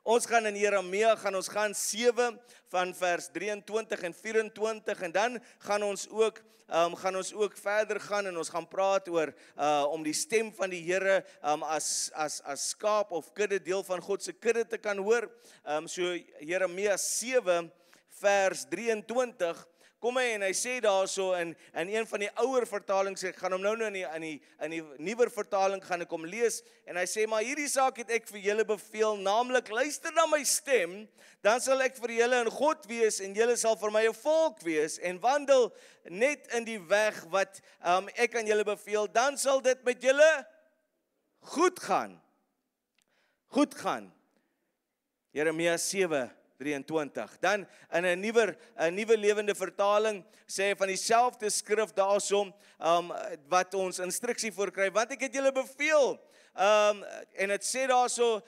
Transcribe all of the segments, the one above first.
Ons gaan in Jeremia, ons gaan 7 van vers 23 en 24 en dan gaan ons ook verder gaan en ons gaan praat oor om die stem van die Here as skaap of kudde deel van God se kudde te kan hoor. So Jeremia 7 vers 23 kom hy en hy sê daarso in een van die ouer vertalings, ek gaan hom nou in die nuwer vertaling gaan ek hom lees, en hy sê, maar hierdie saak het ek vir julle beveel, naamlik luister na my stem, dan sal ek vir julle 'n God wees, en julle sal vir my 'n volk wees, en wandel net in die weg wat ek aan julle beveel, dan sal dit met julle goed gaan. Goed gaan. Jeremia 7:23. Dan in 'n nuwe lewende vertaling sê hy van dieselfde skrif daarsom wat ons instruksie voorkry, want ek het julle beveel. En dit sê daarso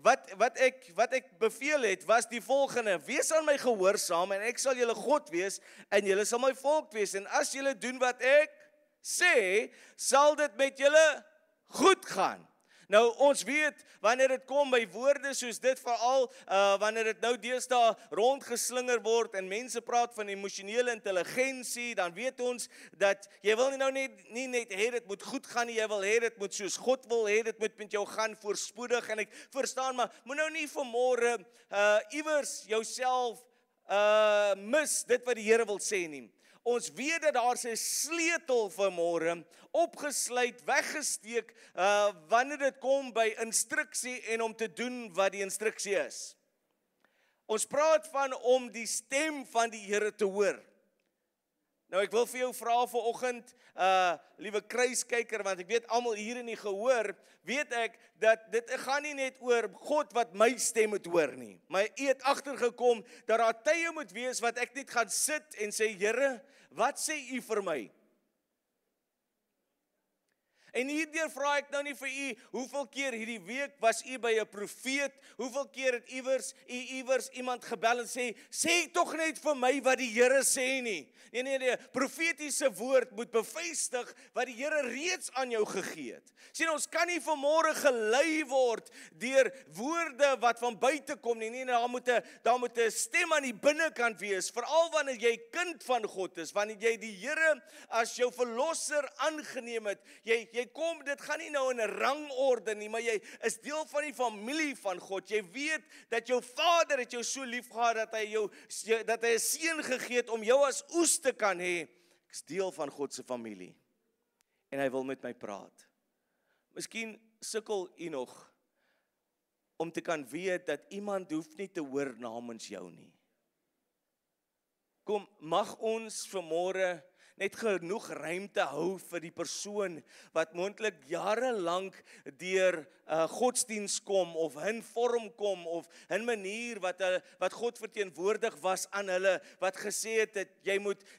wat ek beveel het was die volgende: wees aan my gehoorsaam en ek sal julle God wees en julle sal my volk wees, en as julle doen wat ek sê, sal dit met julle goed gaan. Nou ons weet, wanneer dit kom by woorde soos dit, veral wanneer dit nou deesdae rondgeslinger word en mense praat van emosionele intelligensie, dan weet ons dat jy wil nie net hê dit moet goed gaan nie, jy wil hê dit moet soos God wil hê dit moet met jou gaan, voorspoedig. En ek verstaan, maar moet nou nie vanmôre iewers jouself mis dit wat die Here wil sê nie. Ons weet dat daar 'n sleutel vanmôre opgesluit, weggesteek, wanneer dit kom by instruksie en om te doen wat die instruksie is. Ons praat van om die stem van die Here te hoor. Nou ek wil vir jou vra vanoggend, liewe kruiskyker, want ek weet almal hier in die gehoor, weet ek dat dit gaan nie net oor God wat my stem moet hoor nie. Maar u het agtergekom dat daar tye moet wees wat ek net gaan sit en sê, Here, wat sê u vir my? En hierdeur vra ek nou nie vir u, hoeveel keer hierdie week was u by 'n profeet, hoeveel keer het iewers iemand gebel en sê tog net vir my wat die Here sê nie. Nee, profetiese woord moet bevestig wat die Here reeds aan jou gegee het. Sien, ons kan nie vanmôre gelei word deur woorde wat van buite kom nie. Nee, daar moet 'n stem aan die binnekant wees, veral wanneer jy kind van God is, wanneer jy die Here as jou verlosser aangeneem het. Jy kom, dit gaan nie nou in 'n rangorde nie, maar jy is deel van die familie van God. Jy weet dat jou Vader het jou so lief gehad dat hy 'n seun gegee het om jou as oes te kan hê. Ek is deel van God se familie. En hy wil met my praat. Miskien sukkel u nog om te kan weet dat iemand hoef nie te hoor namens jou nie. Kom, mag ons vanmôre net genoeg ruimte hou vir die persoon wat moontlik jare lank deur godsdiens kom of hun vorm kom of hun manier wat God verteenwoordig was aan hulle, wat gesê het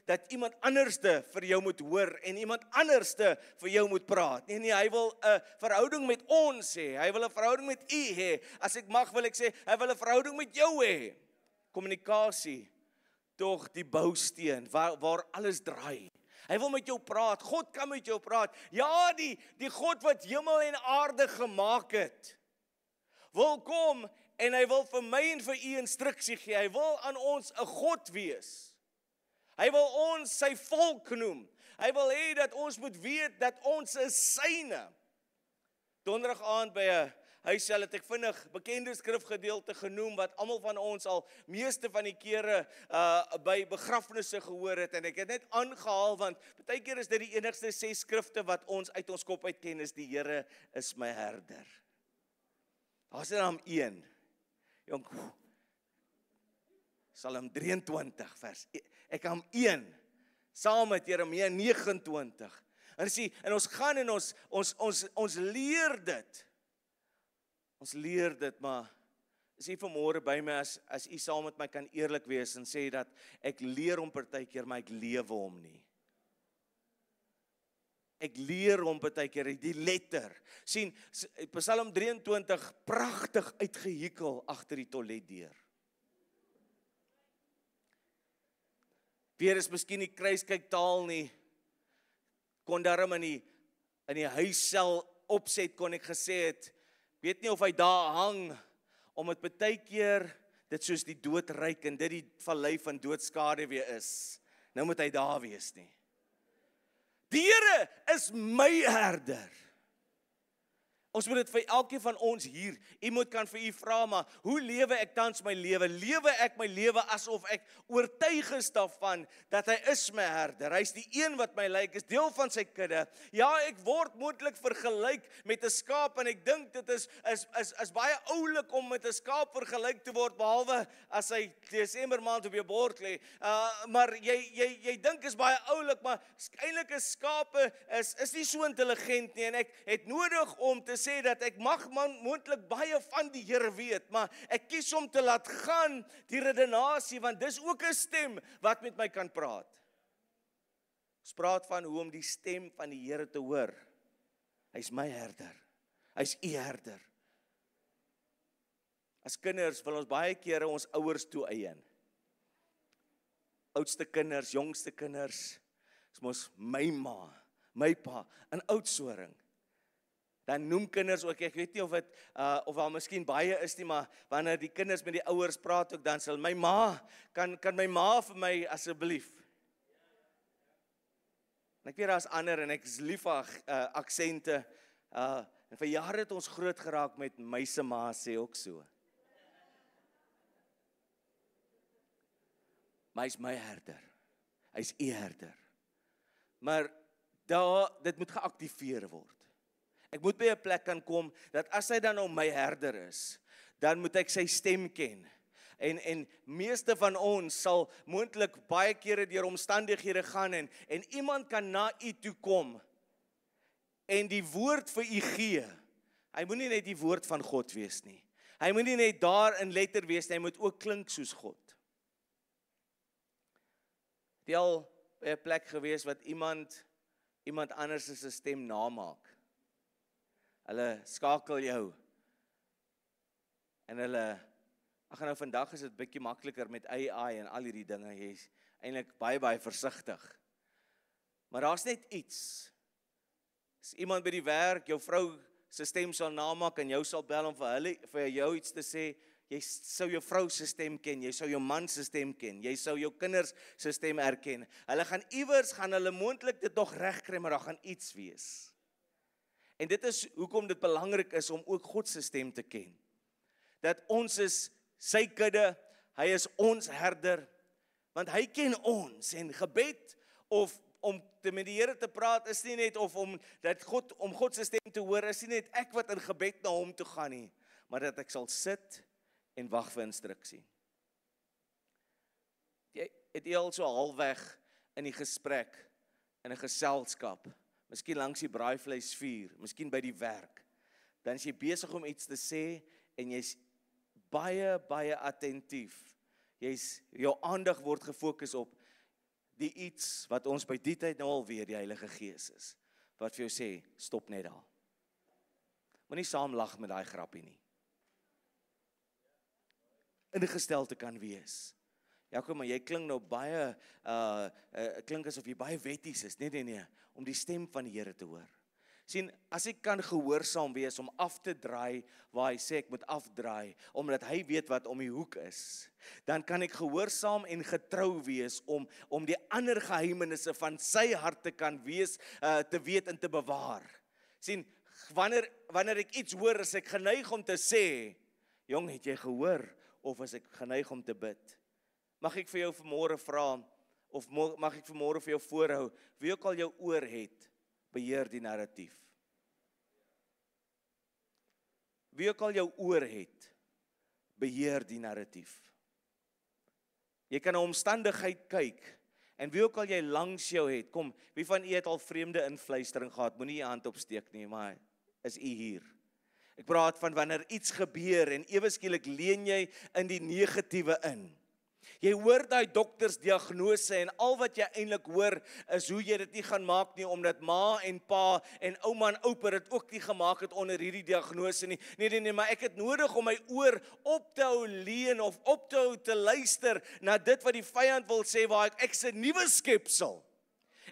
dat iemand anderste vir jou moet hoor en iemand anderste vir jou moet praat. Nee, hy wil 'n verhouding met ons hê. Hy wil 'n verhouding met u hê. As ek mag, wil ek sê, hy wil 'n verhouding met jou hê. Kommunikasie, tog die bousteen waar alles draai. Hy wil met jou praat. God kan met jou praat. Ja, die God wat hemel en aarde gemaak het, wil kom en hy wil vir my en vir u instruksie gee. Hy wil aan ons 'n God wees. Hy wil ons sy volk noem. Hy wil hê dat ons moet weet dat ons is syne. Donderdag aand by 'n huisel het ek vinnig bekende skrifgedeelte genoem wat almal van ons al meeste van die kere by begrafnisse gehoor het, en ek het net aangehaal want baie keer is dit die enigste 6 skrifte wat ons uit ons kop uit ken, is die Here is my herder. Daar's dan 1. Jong, Psalm 23 vers. Ek hom 1 saam met Jeremia 29. En ons gaan en ons leer dit. Ons leer dit, maar is u vanmôre by my as u saam met my kan eerlik wees en sê dat ek leer hom partykeer, maar ek lewe hom nie. Ek leer hom partykeer die letter. Sien, Psalm 23 pragtig uitgehekel agter die toiletdeur. Weer is miskien nie kruiskyk taal nie. Kon daarom in die huissel opset kon ek gesê het, weet nie of hy daar hang om dit baie keer dit soos die dood ryk en dit die vallei van doodskade weer is. Nou moet hy daar wees nie. Die Here is my herder. Ons moet dit vir elkeen van ons hier, iemand kan vir u vra, maar hoe lewe ek tans my lewe? Lewe ek my lewe asof ek oortuig is daarvan, dat hy is my herder, hy is die een wat my lyk, is deel van sy kudde. Ja, ek word moontlik vergelyk met 'n skaap, en ek dink dit is baie oulik om met 'n skaap vergelyk te word, behalwe as hy Desember maand op jou bord lê. Maar jy dink is baie oulik, maar eintlik is skape is nie so intelligent nie, en ek het nodig om te sê dat ek mag moontlik baie van die Here weet, maar ek kies om te laat gaan die redenasie, want dis ook 'n stem wat met my kan praat. Ons praat van hoe om die stem van die Here te hoor. Hy's my herder. Hy's u herder. As kinders wil ons baie kere ons ouers toeëien. Oudste kinders, jongste kinders, is mos my ma, my pa, 'n oudsoring. Dan noem kinders ook, ek weet nie of al miskien baie is nie, maar wanneer die kinders met die ouers praat ook, dan sal my ma, kan my ma vir my asseblief. En ek weet daar is ander, en ek is lief vir aksente, en vir jare het ons groot geraak met my se ma sê ook so. Maar hy is my herder, hy is u herder. Maar dit moet geactiveer word. Ek moet by 'n plek kan kom, dat as hy dan nou my herder is, dan moet ek sy stem ken. En meeste van ons sal moontlik baie kere deur omstandighede gaan, en iemand kan na u toe kom, en die woord vir u gee. Hy moet nie net die woord van God wees nie. Hy moet nie net daar in letter wees nie, hy moet ook klink soos God. Het jy al by 'n plek gewees wat iemand anders se stem namaak? Hulle skakel jou, en hulle, nou vandag is dit bietjie makliker met AI en al hierdie dinge, jy is eintlik baie versigtig. Maar daar's net iets, as iemand by die werk, jou vrou se stem sal namaak, en jou sal bel om vir jou iets te sê, jy sou jou vrou se stem ken, jy sou jou man se stem ken, jy sou jou kinders se stem herken. Hulle gaan iewers, hulle moontlik dit nog regkry, maar daar gaan iets wees. En dit is hoekom dit belangrik is om ook God se stem te ken. Dat ons is sy kudde, hy is ons herder, want hy ken ons, en gebed of om met die Here te praat is nie net om God se stem te hoor, is nie net ek wat in gebed na hom toe gaan nie, maar dat ek sal sit en wag vir instruksie. Het jy al so halfweg in die gesprek, in 'n geselskap, miskien langs die braaivleisvuur, miskien by die werk, dan is jy besig om iets te sê, en jy's baie attentief. Jou aandag word gefokus op die iets wat ons by die tyd nou alweer die Heilige Gees is, wat vir jou sê, stop net daar. Moenie saam lag met daai grappie nie. Ingestelte kan wees. Ja, kom maar, jy klink nou baie, klink asof jy baie wetties is. Nee, om die stem van die Here te hoor. Sien, as ek kan gehoorsaam wees om af te draai waar hy sê ek moet afdraai, omdat hy weet wat om die hoek is, dan kan ek gehoorsaam en getrou wees om die ander geheimenisse van sy hart te kan wees, te weet en te bewaar. Sien, wanneer ek iets hoor, is ek geneig om te sê, jong, het jy gehoor, of is ek geneig om te bid? Mag ek vir jou vanmôre vra, of mag ek vanmôre vir jou voorhou, wie ook al jou oor het, beheer die narratief. Wie ook al jou oor het, beheer die narratief. Jy kan 'n omstandigheid kyk, en wie ook al jy langs jou het, kom, wie van u het al vreemde invluistering gehad, moenie jou hand opsteek nie, maar is u hier? Ek praat van wanneer iets gebeur, en ewe skielik leen jy in die negatiewe in. Jy hoor daai doktersdiagnose, en al wat jy eintlik hoor is hoe jy dit nie gaan maak nie, omdat ma en pa en ouma en oupa dit ook nie gemaak het onder hierdie diagnose nie. Nee, maar ek het nodig om my oor op te hou leen, of op te hou te luister na dit wat die vyand wil sê, waar ek's 'n nuwe skepsel.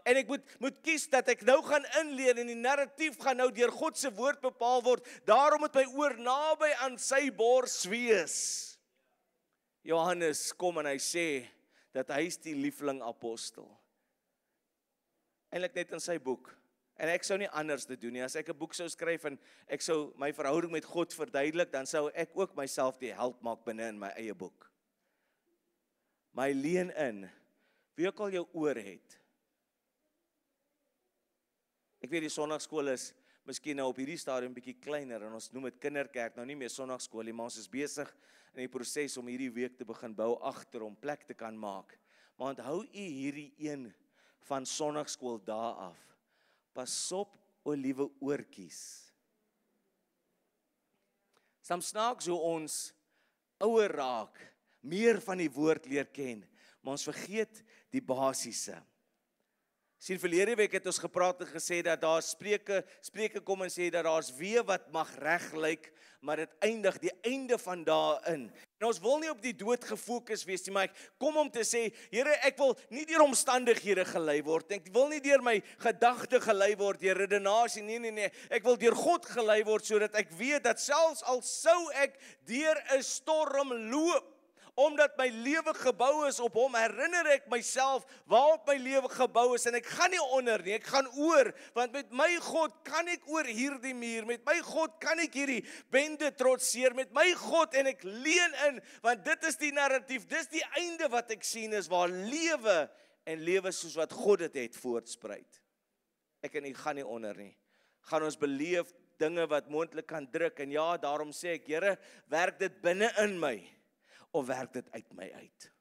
en ek moet kies dat ek nou gaan inleer en die narratief gaan nou deur God se woord bepaal word. Daarom moet my oor naby aan sy bors wees. Johannes kom en hy sê dat hy is die liefling apostel. Eintlik net in sy boek. En ek sou nie anders dit doen nie. As ek 'n boek sou skryf en ek sou my verhouding met God verduidelik, dan sou ek ook myself die held maak binne in my eie boek. My leen in, wie ook al jou oor het. Ek weet die sonnaarskool is miskien nou op hierdie stadium bietjie kleiner en ons noem dit kinderkerk, nou nie meer sonnaarskool nie, maar ons is besig in die proses om hierdie week te begin bou agter om plek te kan maak. Maar onthou u hierdie een van sonnaarskool dae af. Pas op o liewe oortjies. Soms snaaks hoe ons ouer raak, meer van die woord leer ken, maar ons vergeet die basiese. Sien, verlede week het ons gepraat en gesê dat daar spreuke kom en sê dat daar's wee wat mag reg lyk, maar dit eindig die einde van daarin. En ons wil nie op die dood gefokus wees nie, maar ek kom om te sê, Here, ek wil nie deur omstandighede gelei word. Ek wil nie deur my gedagte gelei word, deur redenasie, nee. Ek wil deur God gelei word sodat ek weet dat selfs al sou ek deur 'n storm loop, omdat my lewe gebou is op hom, herinner ek myself waarop my lewe gebou is, en ek gaan nie onder nie, ek gaan oor, want met my God kan ek oor hierdie muur, met my God kan ek hierdie bende trotseer, met my God, en ek leun in, want dit is die narratief, dis die einde wat ek sien is, waar lewe en lewe soos wat God dit het voortspruit. Ek en ek gaan nie onder nie, gaan ons beleef dinge wat moontlik kan druk, en ja, daarom sê ek, Here, werk dit binne in my, of werk dit uit my uit?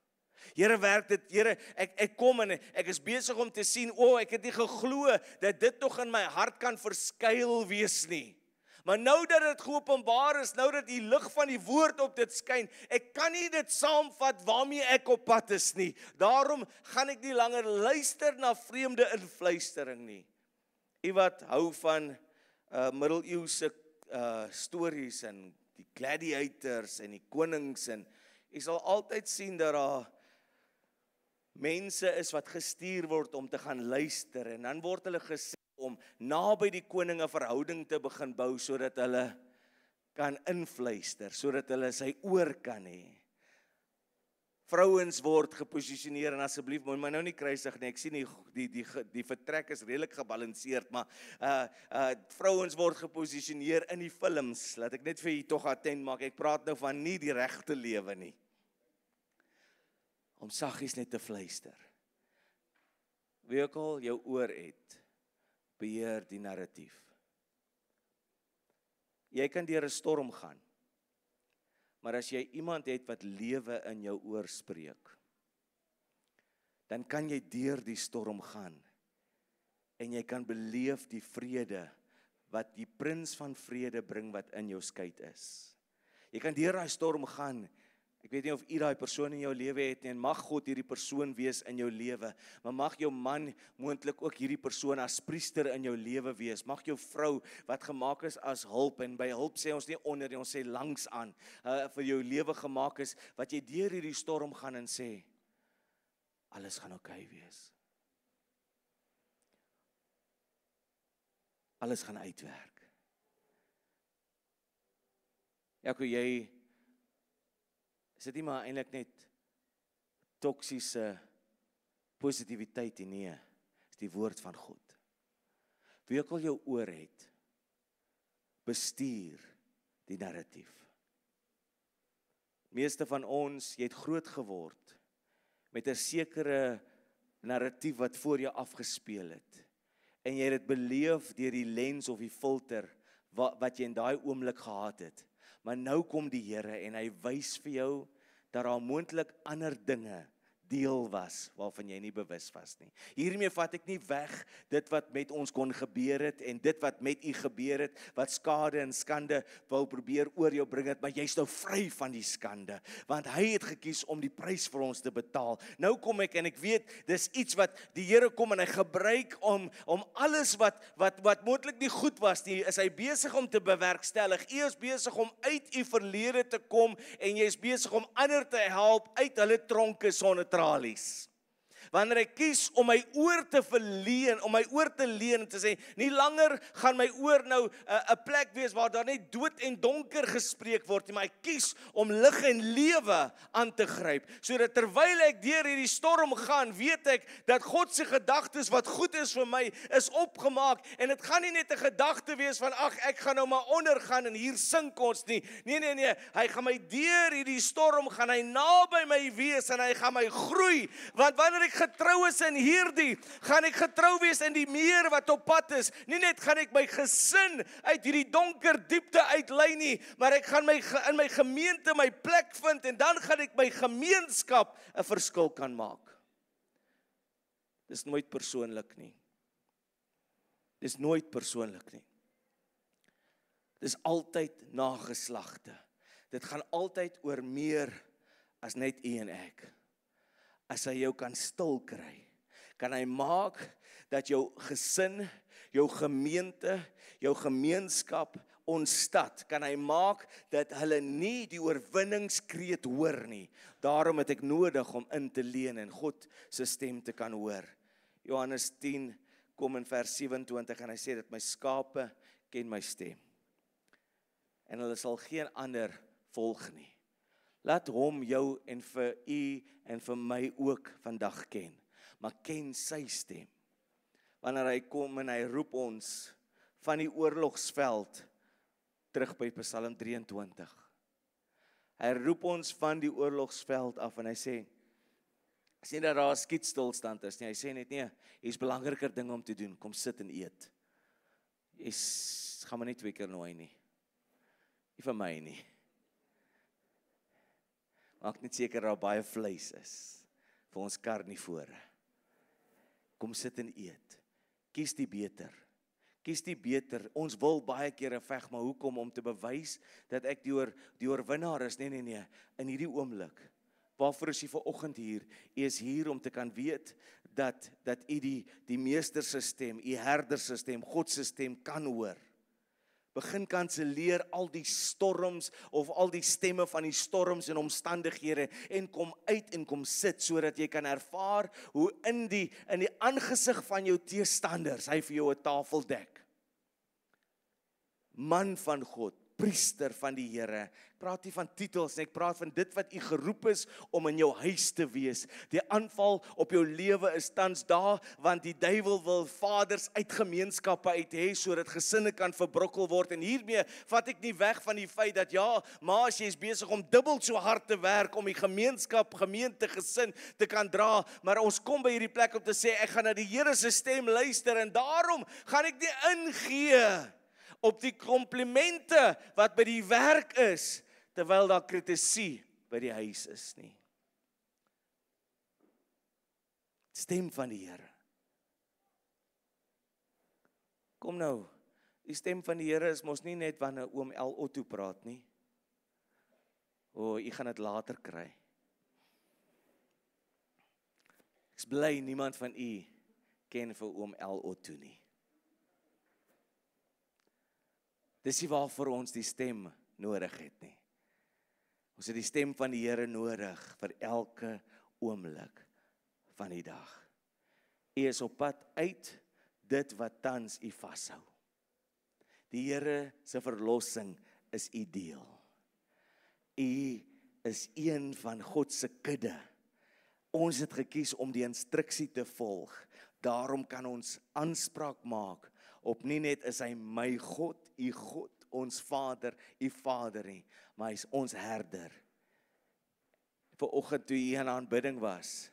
Here, werk dit, Here, ek kom en ek is besig om te sien, ek het nie geglo dat dit nog in my hart kan verskuil wees nie. Maar nou dat dit geopenbaar is, nou dat die lig van die woord op dit skyn, ek kan nie dit saamvat waarmee ek op pad is nie. Daarom gaan ek nie langer luister na vreemde influistering nie. U wat hou van middeleeuse stories en die gladiators en die konings en jy sal altyd sien dat daar mense is wat gestuur word om te gaan luister, en dan word hulle gesê om naby die koning 'n verhouding te begin bou, sodat hulle kan influister, sodat hulle sy oor kan hê. Vrouens word geposisioneer, en asseblief moet my nou nie kruisig nie, ek sien die vertrek is redelik gebalanseerd, maar vrouens word geposisioneer in die films, laat ek net vir julle tog attent maak, ek praat nou van nie die regte lewe nie, om saggies net te fluister. Wie ook al jou oor het, beheer die narratief. Jy kan deur 'n storm gaan, maar as jy iemand het wat lewe in jou oor spreek, dan kan jy deur die storm gaan, en jy kan beleef die vrede, wat die prins van vrede bring, wat in jou skuit is. Jy kan deur daai storm gaan. Ek weet nie of u daai persoon in jou lewe het nie, en mag God hierdie persoon wees in jou lewe, maar mag jou man moontlik ook hierdie persoon as priester in jou lewe wees, mag jou vrou wat gemaak is as hulp, en by hulp sê ons nie onder nie, ons sê langs aan, vir jou lewe gemaak is, wat jy deur hierdie storm gaan en sê, alles gaan oukei wees. Alles gaan uitwerk. Jaco, jy is dit nie maar eintlik net toksiese positiwiteit nie, is die woord van God. Wie ook al jou oor het, bestuur die narratief. Meeste van ons, jy het groot geword met 'n sekere narratief wat voor jou afgespeel het, en jy het dit beleef deur die lens of die filter wat jy in daai oomblik gehad het. Maar nou kom die Here en hy wys vir jou dat daar moontlik ander dinge deel was waarvan jy nie bewus was nie. Hiermee vat ek nie weg dit wat met ons kon gebeur het en dit wat met u gebeur het, wat skade en skande wou probeer oor jou bring het, maar jy's nou vry van die skande, want hy het gekies om die prys vir ons te betaal. Nou kom ek en ek weet, dis iets wat die Here kom en hy gebruik om alles wat moontlik nie goed was nie, is hy besig om te bewerkstellig. U is besig om uit u verlede te kom en jy is besig om ander te help uit hulle tronke sonder tralies. wanneer ek kies om my oor te verleen, om my oor te leen en te sê, nie langer gaan my oor nou 'n plek wees waar daar net dood en donker gespreek word nie, maar ek kies om lig en lewe aan te gryp, sodat terwyl ek deur hierdie storm gaan, weet ek dat God se gedagtes wat goed is vir my, is opgemaak, en dit gaan nie net 'n gedagte wees van, ag, ek gaan nou maar ondergaan en hier sink ons nie. Nee, hy gaan my deur hierdie storm, gaan hy naby my wees en hy gaan my groei, want wanneer ek getrou is in hierdie, gaan ek getrou wees in die meer wat op pad is. Nie net gaan ek my gesin uit hierdie donker diepte uitlei nie, maar ek gaan in my gemeente my plek vind, en dan gaan ek my gemeenskap 'n verskil kan maak. Dis nooit persoonlik nie. Dis nooit persoonlik nie. Dis altyd nageslagte. Dit gaan altyd oor meer as net u en ek. As hy jou kan stil kry, kan hy maak dat jou gesin, jou gemeente, jou gemeenskap, ons stad, kan hy maak dat hulle nie die oorwinningskreet hoor nie. Daarom het ek nodig om in te leen en God se stem te kan hoor. Johannes 10 kom in vers 27 en hy sê dat my skape ken my stem. En hulle sal geen ander volg nie. Laat hom jou en vir u en vir my ook vandag ken. Maar ken sy stem. Wanneer hy kom en hy roep ons van die oorlogsveld, terug by Psalm 23. Hy roep ons van die oorlogsveld af en hy sê dat daar 'n skietstilstand is nie. Hy sê net nee, hier's belangriker dinge om te doen. Kom sit en eet. Jy gaan my nie 2 keer nooi nie. Nie vir my nie. Maak net seker daar baie vleis is vir ons karnivore. Kom sit en eet. Kies die beter. Kies die beter. Ons wil baie kere veg, maar hoekom? Om te bewys dat ek die oorwinnaar is. Nee. In hierdie oomblik. Waarvoor is jy vanoggend hier? Jy is hier om te kan weet dat u die meester se stem, u herder se stem, God se stem kan hoor. Begin kanselleer al die storms of al die stemme van die storms en omstandighede en kom uit en kom sit sodat jy kan ervaar hoe in die aangesig van jou teestanders hy vir jou 'n tafel dek. Man van God, priester van die Here. Ek praat nie van titels nie, ek praat van dit wat u geroep is om in jou huis te wees. Die aanval op jou lewe is tans daar, want die duiwel wil vaders uit gemeenskappe uit hê, sodat gesinne kan verbrokkel word. En hiermee vat ek nie weg van die feit dat ja, maar as jy is besig om dubbel so hard te werk om die gemeenskap, gemeente, gesin te kan dra, maar ons kom by hierdie plek om te sê, ek gaan na die Here se stem luister en daarom gaan ek nie ingee op die komplimente wat by die werk is, terwyl daar kritisie by die huis is nie. Stem van die Here. Kom nou, die stem van die Here is mos nie net wanneer oom El Otto praat nie. Jy gaan dit later kry. Ek is bly niemand van u ken vir oom El Otto nie. Dis nie waarvoor ons die stem nodig het nie. Ons het die stem van die Here nodig vir elke oomblik van die dag. U is op pad uit dit wat tans u vashou. Die Here se verlossing is u deel. U is een van God se kudde. Ons het gekies om die instruksie te volg. Daarom kan ons aanspraak maak op nie net is hy my God, u God, ons Vader, u Vader nie, maar hy is ons herder. Vanoggend toe hy in aanbidding was,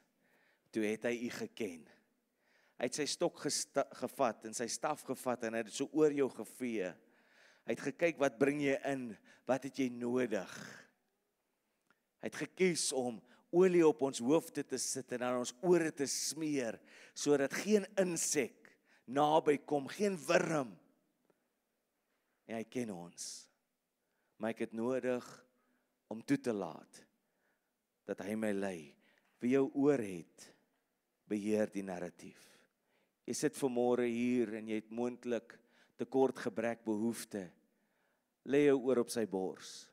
toe het hy u geken. Hy het sy stok gevat en sy staf gevat en hy het dit so oor jou gevee. Hy het gekyk, wat bring jy in? Wat het jy nodig? Hy het gekies om olie op ons hoofde te sit en aan ons ore te smeer, sodat geen insek naby kom, geen wurm. En hy ken ons. Maar ek het nodig om toe te laat dat hy my lei. Wie jou oor het, beheer die narratief. Jy sit vanmôre hier en jy het moontlik tekort, gebrek, behoefte. Lê jou oor op sy bors.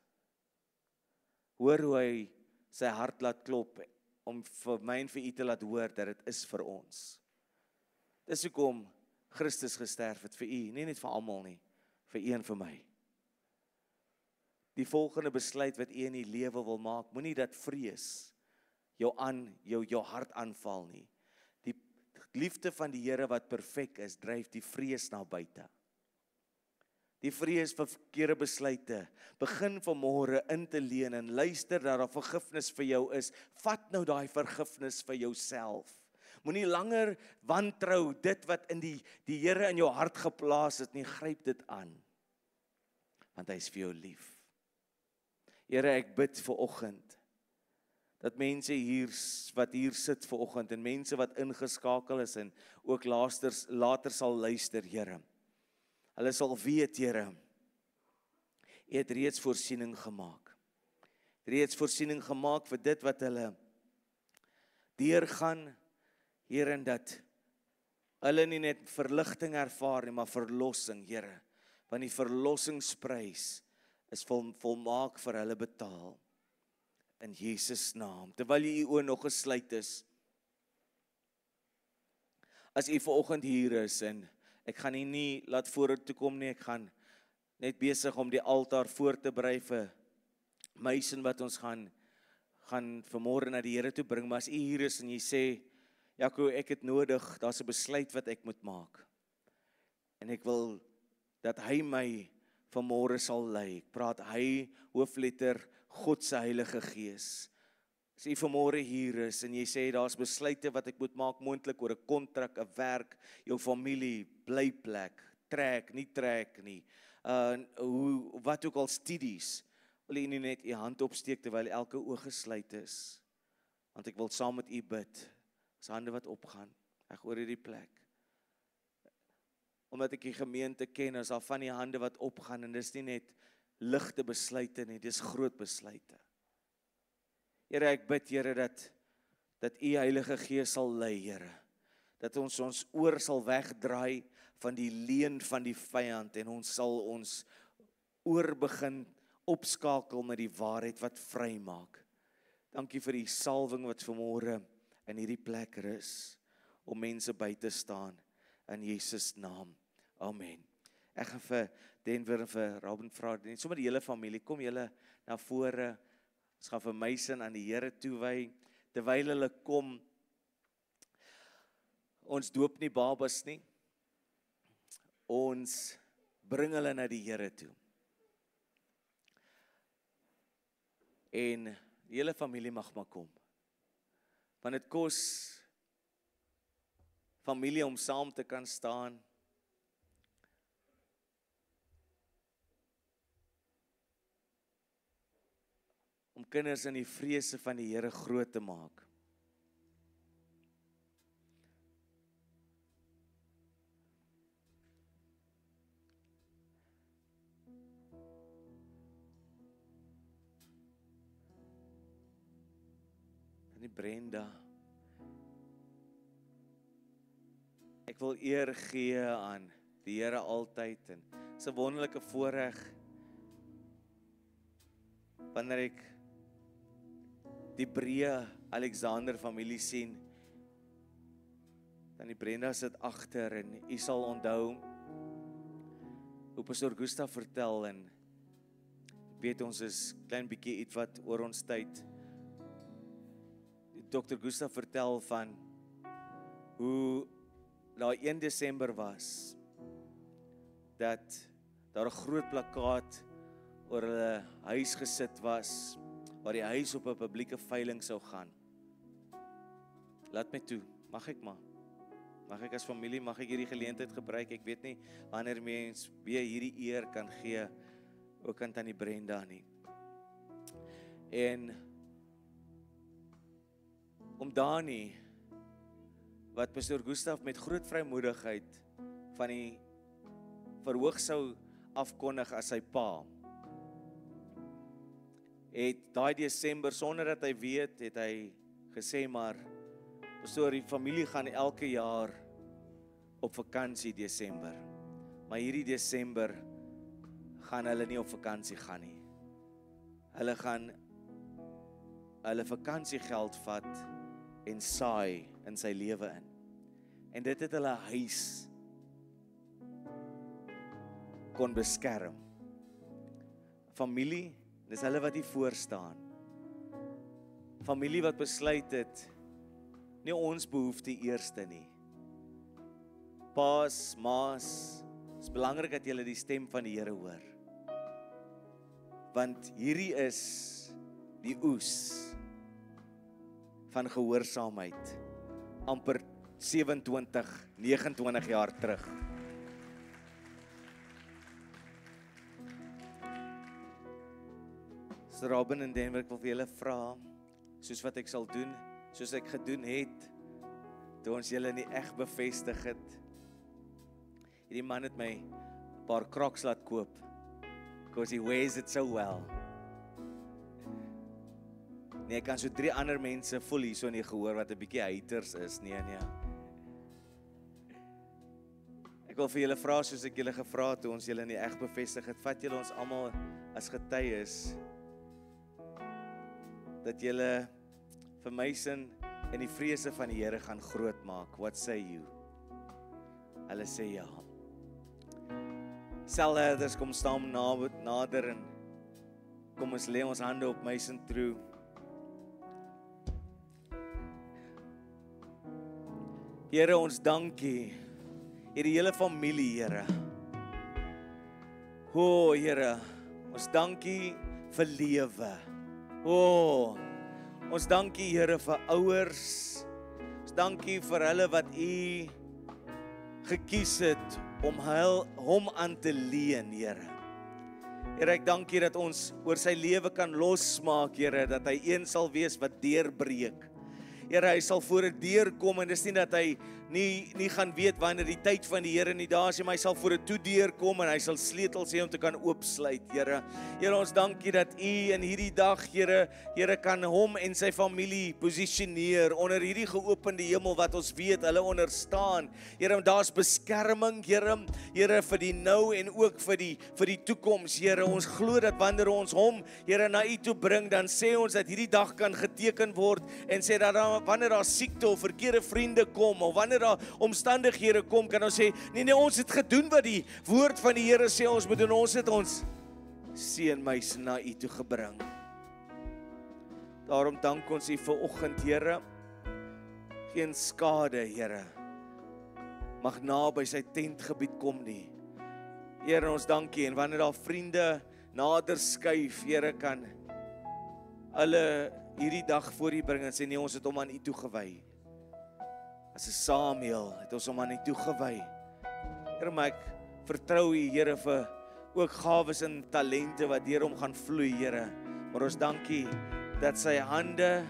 Hoor hoe hy sy hart laat klop om vir my en vir u te laat hoor dat dit is vir ons. Dis hoekom Christus gesterf het vir u, nie net vir almal nie, vir u en vir my. Die volgende besluit wat u in die lewe wil maak, moenie dat vrees jou hart aanval nie. Die liefde van die Here wat perfek is, dryf die vrees na buite. Die vrees vir verkeerde besluite, begin vanmôre in te leen en luister dat daar vergifnis vir jou is. Vat nou daai vergifnis vir jouself. Moenie langer wantrou dit wat in die Here in jou hart geplaas het nie, gryp dit aan. Want hy is vir jou lief. Here, ek bid vir oggend, dat mense wat hier sit vir oggend, en mense wat ingeskakel is, en ook later sal luister, Here. Hulle sal weet, Here, U het reeds voorsiening gemaak. Reeds voorsiening gemaak vir dit wat hulle deurgaan, Here, en dat hulle nie net verligting ervaar nie, maar verlossing, Here. Want die verlossingsprys is volmaak vir hulle betaal. In Jesus naam. Terwyl jy oë nog gesluit is, as jy vanoggend hier is, en ek gaan nie laat vorentoe kom nie, ek gaan net besig om die altaar voor te berei vir meisin wat ons gaan vanmôre na die Here toe bring, maar as jy hier is en jy sê, Jaco, ek het nodig, daar's 'n besluit wat ek moet maak, en ek wil dat hy my vanmôre sal lei. Ek praat hy, hoofletter, God se Heilige Gees. As jy vanmôre hier is en jy sê daar's besluite wat ek moet maak, moontlik oor 'n kontrak, 'n werk, jou familie, blyplek, trek nie, wat ook al studies, wil jy nie net u hand opsteek terwyl elke oog gesluit is, want ek wil saam met u bid. Dis hande wat opgaan, reg oor hierdie plek. Omdat ek die gemeente ken, is daar van die hande wat opgaan, en dis nie net ligte besluite nie, dis groot besluite. Here, ek bid, Here, dat u Heilige Gees sal lei, Here. Dat ons oor sal wegdraai van die leuen van die vyand, en ons sal ons oor begin opskakel met die waarheid wat vry maak. Dankie vir die salwing wat vanmôre in hierdie plek rus, om mense by te staan, in Jesus naam. Amen. Ek gaan vir Denver en vir Robin vra, net sommer die hele familie, kom julle na vore, ons gaan vir meisin aan die Here toewy, terwyl hulle kom, ons doop nie babas nie, ons bring hulle na die Here toe. En die hele familie mag maar kom, want dit kos familie om saam te kan staan, om kinders in die vrese van die Here groot te maak. En die Brenda, ek wil eer gee aan die Here altyd, en dit is 'n wonderlike voorreg wanneer ek die Breë Alexander familie sien. Dan die Brenda sit agter, en u sal onthou hoe Pastor Gustav vertel, en ek weet ons is klein bietjie iets wat oor ons tyd. Dr. Gustav vertel van hoe daar 1 Desember was, dat daar 'n groot plakkaat oor hulle huis gesit was, waar die huis op 'n publieke veiling sou gaan. Laat my toe, mag ek maar. Mag ek as familie, mag ek hierdie geleentheid gebruik? Ek weet nie wanneer mens weer hierdie eer kan gee, ook aan Tannie Brenda nie. En om Dani, wat Pastor Gustav met groot vrymoedigheid van die verhoog sou afkondig as sy pa, het daai Desember, sonder dat hy weet, het hy gesê, maar Pastor, die familie gaan elke jaar op vakansie Desember, maar hierdie Desember gaan hulle nie op vakansie gaan nie. Hulle gaan hulle vakansiegeld vat en saai in sy lewe in. En dit het hulle huis kon beskerm. Familie, dis hulle wat hier voor staan. Familie wat besluit het, nie ons behoefte eerste nie. Paas, maas, is belangrik dat julle die stem van die Here hoor. Want hierdie is die oes van gehoorsaamheid, amper 27, 29 jaar terug. So Robin en Denver, ek wil vir julle vra, soos wat ek sal doen, soos ek gedoen het, toe ons julle nie echt bevestig het. Hierdie man het my 'n paar Crocs laat koop, because he wears it so well. Nee, ek kan so 3 ander mense voel hier so nie gehoor wat 'n bietjie haters is, nee. Ek wil vir julle vra, soos ek julle gevra het, toe ons julle nie echt bevestig het, vat julle ons almal as getuies, dat julle vir my sin in die vrese van die Here gaan groot maak. What say you? Hulle sê ja. Selherders, kom staan nader en kom ons lê ons hande op Mason True. Here, ons dankie. Hierdie hele familie, Here. O, Here, ons dankie vir lewe. O, ons dankie, Here, vir ouers. Ons dankie vir hulle wat U gekies het om hom aan te leen, Here. Here, ek dank U dat ons oor sy lewe kan losmaak, Here, dat hy een sal wees wat deurbreek. Here, hy sal voor 'n deur kom en dis nie dat hy nie gaan weet wanneer die tyd van die Here nie daar is, maar hy sal voor 'n toedeur kom en hy sal sleutels hê om te kan oopsluit, Here. Here, ons dankie dat U in hierdie dag, Here, kan hom en sy familie posisioneer onder hierdie geopende hemel wat ons weet hulle onderstaan. Here, daar's beskerming, Here, vir die nou en ook vir die toekoms, Here. Ons glo dat wanneer ons hom, Here, na U toe bring, dan sê ons dat hierdie dag kan geteken word en sê dat wanneer daar siekte of verkeerde vriende kom of wanneer daar omstandighede kom, kan ons sê, nee, ons het gedoen wat die woord van die Here sê ons moet doen. Ons het ons seun Mason na U toe gebring. Daarom dank ons U vir oggend, Here. Geen skade, Here, mag naby sy tentgebied kom nie. Here, ons dankie, en wanneer daar vriende nader skuif, Here, kan hulle hierdie dag voor U bring en sê, nee, ons het hom aan U toegewy. As 'n Samuel het ons hom aan U toegewy. Here, maar ek vertrou U, Here, vir ook gawes en talente wat deur hom gaan vloei, Here. Maar ons dankie dat sy hande,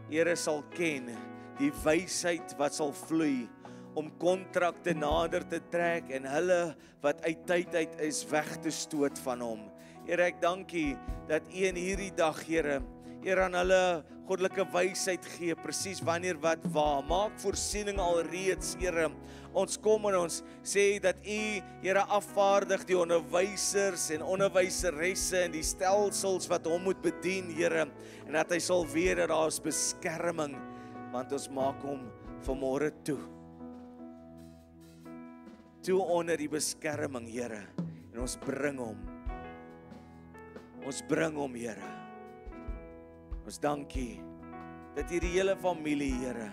Here, sal ken die wysheid wat sal vloei om kontrakte nader te trek en hulle wat uit tyd uit is weg te stoot van hom. Here, ek dankie dat U in hierdie dag, Here, aan hulle goddelike wysheid gee, presies wanneer wat waar. Maak voorsiening alreeds, Here. Ons kom en ons sê dat U, Here, afvaardig die onderwysers en onderwyseresse en die stelsels wat hom moet bedien, Here, en dat hy sal weet dat daar is beskerming, want ons maak hom vanmôre toe onder die beskerming, Here, en ons bring hom, Here. Ons dankie dat hierdie hele familie, Here,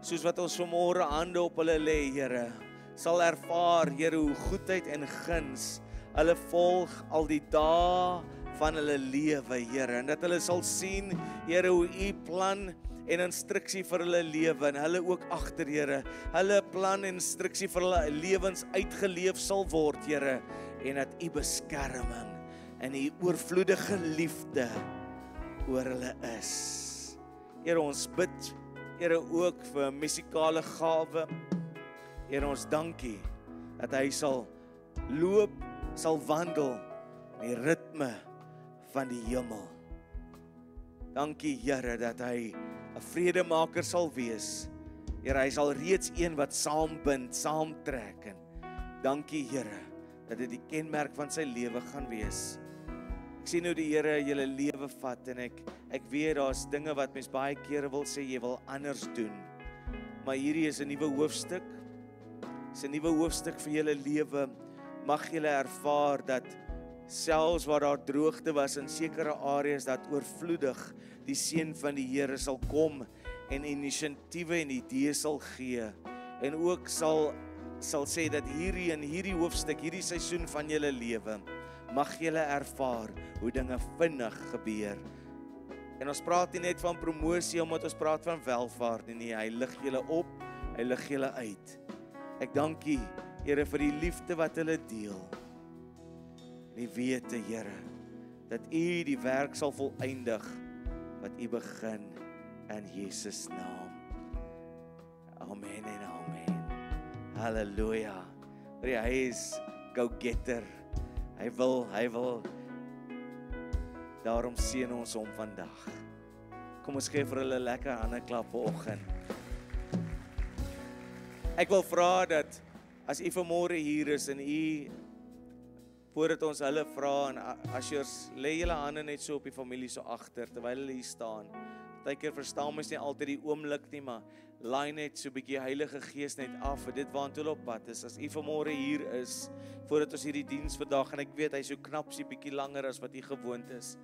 soos wat ons vanmôre hande op hulle lê, Here, sal ervaar, Here, hoe goedheid en guns hulle volg al die dae van hulle lewe, Here, en dat hulle sal sien, Here, hoe U plan en instruksie vir hulle lewe en hulle ook agter, Here, hulle plan en instruksie vir hulle lewens uitgeleef sal word, Here, en dat U beskerming en U oorvloedige liefde oor hulle is. Here, ons bid, Here, ook vir musikale gawe. Here, ons dankie dat hy sal loop, sal wandel in die ritme van die hemel. Dankie, Here, dat hy 'n vredemaker sal wees. Here, hy sal reeds een wat saambind, saamtrek. En dankie, Here, dat dit die kenmerk van sy lewe gaan wees. Ek sien hoe die Here julle lewe vat en ek weet daar's dinge wat mens baie kere wil sê jy wil anders doen. Maar hierdie is 'n nuwe hoofstuk. Dis 'n nuwe hoofstuk vir julle lewe. Mag julle ervaar dat selfs waar daar droogte was in sekere areas, dat oorvloedig die seën van die Here sal kom en inisiatiewe en idees sal gee. En ook sal sê dat hierdie hoofstuk, hierdie seisoen van julle lewe, mag julle ervaar hoe dinge vinnig gebeur. En ons praat nie net van promosie omdat ons praat van welvaart nie, hy lig julle op, hy lig julle uit. Ek dank U, Here, vir die liefde wat hulle deel. Die wete, Here, dat U die werk sal voleindig wat U begin in Jesus naam. Amen en amen. Halleluja. Hy is go-getter. Hy wil. Daarom seën ons hom vandag. Kom ons gee vir hulle lekker hande klap vanoggend. Ek wil vra dat as U vanmôre hier is en U voordat ons hulle vra en ushers, lê julle hande net so op die familie so agter terwyl hulle hier staan. Partykeer verstaan mens nie altyd die oomblik nie, maar laai net so 'n bietjie Heilige Gees net af vir dit waartoe hulle op pad is. As U vanmôre hier is voordat ons hierdie diens vandag, en ek weet hy so knap so 'n bietjie langer as wat U gewoond is,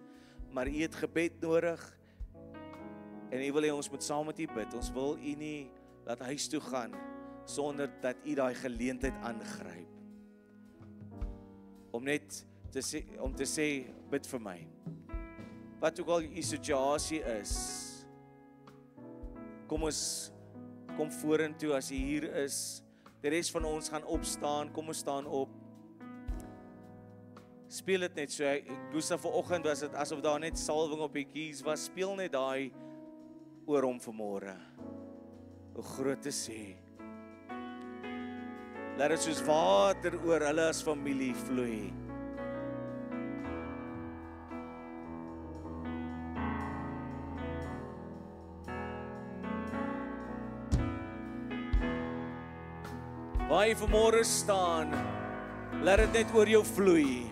maar U het gebed nodig en U wil hê ons moet saam met U bid. Ons wil U nie laat huis toe gaan sonder dat U daai geleentheid aangryp. Om net te sê bid vir my. Wat ook al U situasie is, kom vorentoe as U hier is. Die res van ons gaan opstaan, kom ons staan op. Speel dit net so. Gustav vanoggend was dit asof daar net salwing op die keys was. Speel net daai oor hom vanmôre. Hoe groot te sê. Laat dit soos water oor hulle as familie vloei. Waar jy vanmôre staan, laat dit net oor jou vloei.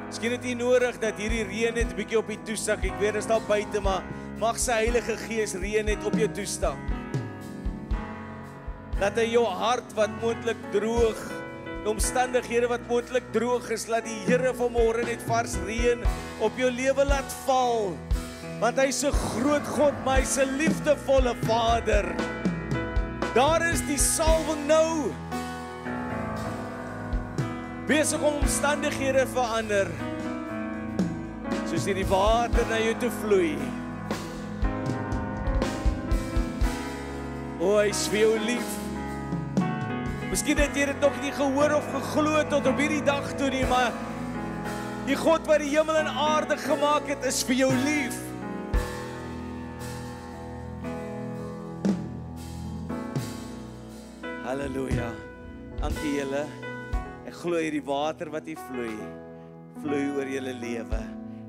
Miskien het jy nodig dat hierdie reën net 'n bietjie op jou toesak. Ek weet dit is daar buite, maar mag sy Heilige Gees reën net op jou toestak. Laat hy jou hart wat moontlik droog, die omstandighede wat moontlik droog is, laat die Here vanmôre net vars reën op jou lewe laat val. Want hy's 'n groot God, maar hy's 'n liefdevolle Vader. Daar is die salwing nou. Besig om omstandighede verander. Soos die water na jou toe vloei. O, hy is vir jou lief. Miskien het jy dit nog nie gehoor of geglo tot op hierdie dag toe nie, maar die God wat die hemel en aarde gemaak het, is vir jou lief. Halleluja. Dankie julle. Ek glo hierdie water wat hier vloei oor julle lewe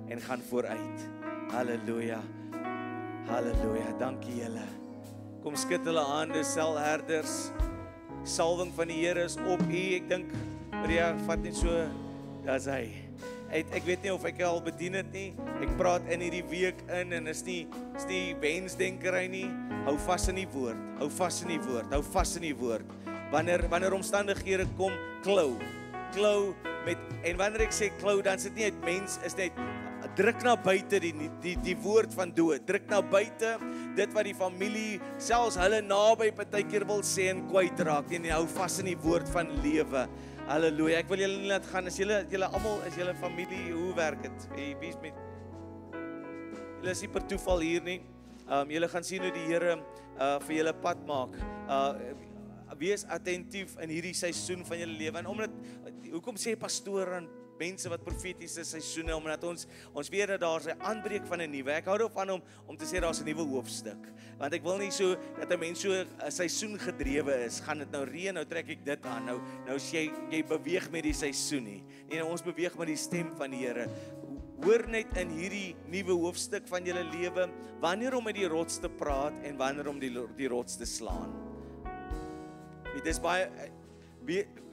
en gaan vooruit. Halleluja. Halleluja. Dankie julle. Kom skud hulle hande, selherders. Salwing van die Here is op U. Ek dink Maria vat net so, daar's hy. Ek weet nie of ek al bedien het nie. Ek praat in hierdie week in en is nie wensdenkery nie. Hou vas in die woord. Hou vas in die woord. Hou vas in die woord. Wanneer omstandighede kom, klou met, en wanneer ek sê klou, dan is dit nie uit mens, is net druk na buite die woord van dood. Druk na buite dit wat die familie, selfs hulle naby partykeer wil sê en kwytraak. En hou vas in die woord van lewe. Halleluja. Ek wil julle nie laat gaan. As julle almal, is julle familie, hoe werk dit? Wie is met julle is nie per toeval hier nie. Julle gaan sien hoe die Here vir julle pad maak. Wees attentief in hierdie seisoen van julle lewe. En omdat, hoekom sê pastoor en mense wat profetiese seisoene, omdat ons weet dat daar 'n aanbreek van 'n nuwe. Ek hou daarvan om te sê daar's 'n nuwe hoofstuk. Want ek wil nie so dat 'n mens so 'n seisoen gedrewe is. Gaan dit nou reën, nou trek ek dit aan. Nou sê jy beweeg met die seisoen nie. Nee, ons beweeg met die stem van die Here. Hoor net in hierdie nuwe hoofstuk van julle lewe wanneer om met die rots te praat en wanneer om die rots te slaan. Dit is baie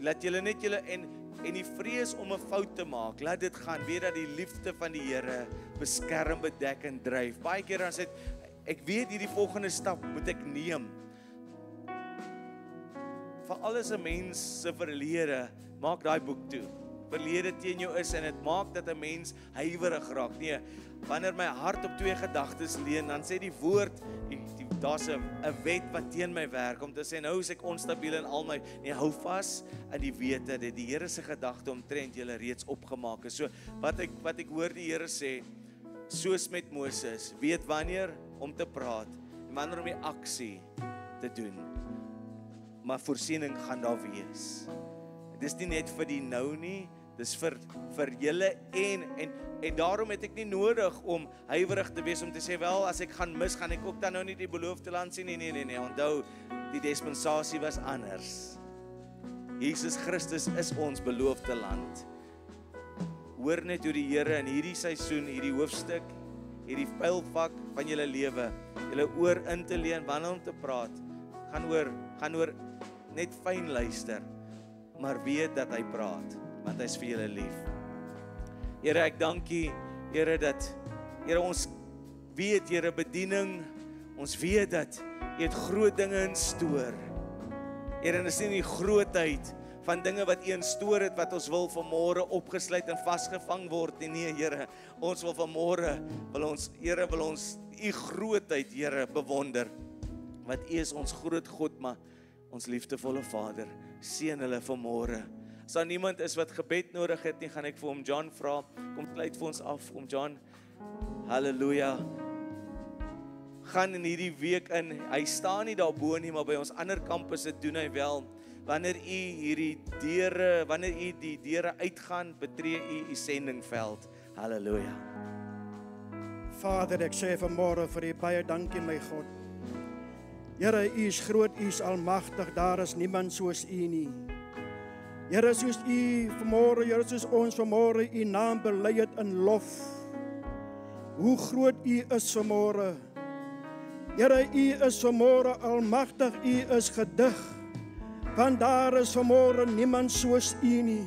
laat julle net julle en en die vrees om 'n fout te maak, laat dit gaan. Weet dat die liefde van die Here beskerm, bedek en dryf. Baie keer dan sê ek weet hierdie volgende stap moet ek neem. Vir alles 'n mens se verlede, maak daai boek toe. Verlede teen jou is en dit maak dat 'n mens huiwerig raak. Nee, wanneer my hart op twee gedagtes leun, dan sê die woord, daar's 'n wet wat teen my werk om te sê nou is ek onstabiel in al my. Nee, hou vas in die wete dat die Here se gedagte omtrent julle reeds opgemaak is. So wat ek hoor die Here sê, soos met Moses, weet wanneer om te praat en wanneer om die aksie te doen. Maar voorsiening gaan daar wees. Dis nie net vir die nou nie, dis vir julle en daarom het ek nie nodig om huiwerig te wees om te sê wel as ek gaan mis, gaan ek ook dan nou nie die beloofde land sien nie. Nee, onthou, die dispensasie was anders. Jesus Christus is ons beloofde land. Hoor net hoe die Here in hierdie seisoen, hierdie hoofstuk, hierdie pylvak van julle lewe, julle oor in te leen, wanneer om te praat, gaan oor net fyn luister, maar weet dat hy praat, want hy is vir julle lief. Here, ek dank U, Here, dat Here ons weet, Here, bediening, ons weet dat U het groot dinge in stoor. Here, en dis nie die grootheid van dinge wat U in stoor het, wat ons wil vanmôre opgesluit en vasgevang word. Nee, Here, ons wil vanmôre, Here, wil ons U grootheid, Here, bewonder. Want U is ons groot God, maar ons liefdevolle Vader, seën hulle vanmôre. As daar niemand is wat gebed nodig het nie, gaan ek vir hom John vra, kom sluit vir ons af, kom John, halleluja, gaan in hierdie week in, hy staan nie daarbo nie, maar by ons ander kampusse doen hy wel, wanneer U die deure uitgaan, betree U sendingveld, halleluja. Vader, ek sê vanmôre vir U baie dankie my God. Here, U is groot, U is almagtig, daar is niemand soos U nie. Here, soos U vanmôre, Here, soos ons vanmôre U naam bely het in lof. Hoe groot U is vanmôre. Here, U is vanmôre almagtig, U is gedig. Want daar is vanmôre niemand soos U nie.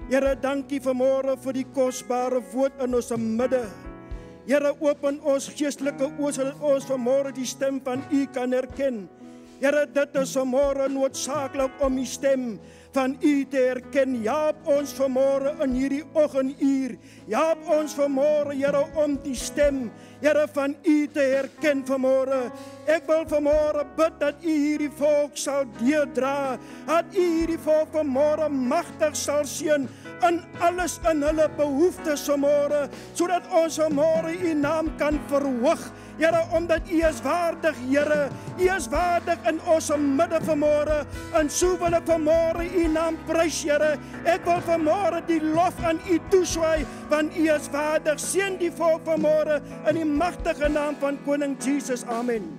Here, dankie vanmôre vir die kosbare woord in ons midde. Here, open ons geestelike oë sodat ons vanmôre die stem van U kan herken. Here, dit is vanmôre noodsaaklik om die stem van U te herken. Help ons vanmôre in hierdie oggenduur. Help ons vanmôre, Here, om die stem, Here, van U te herken vanmôre. Ek wil vanmôre bid dat U hierdie volk sal deurdra, dat U hierdie volk vanmôre magtig sal seën in alles in hulle behoeftes vanmôre, sodat ons vanmôre U naam kan verhoog. Here, omdat U is waardig, Here. U is waardig in ons midde vanmôre. En so wil ek vanmôre U naam prys, Here. Ek wil vanmôre die lof aan U toeswaai, want U is waardig. Seën die volk vanmôre in die magtige naam van Koning Jesus. Amen.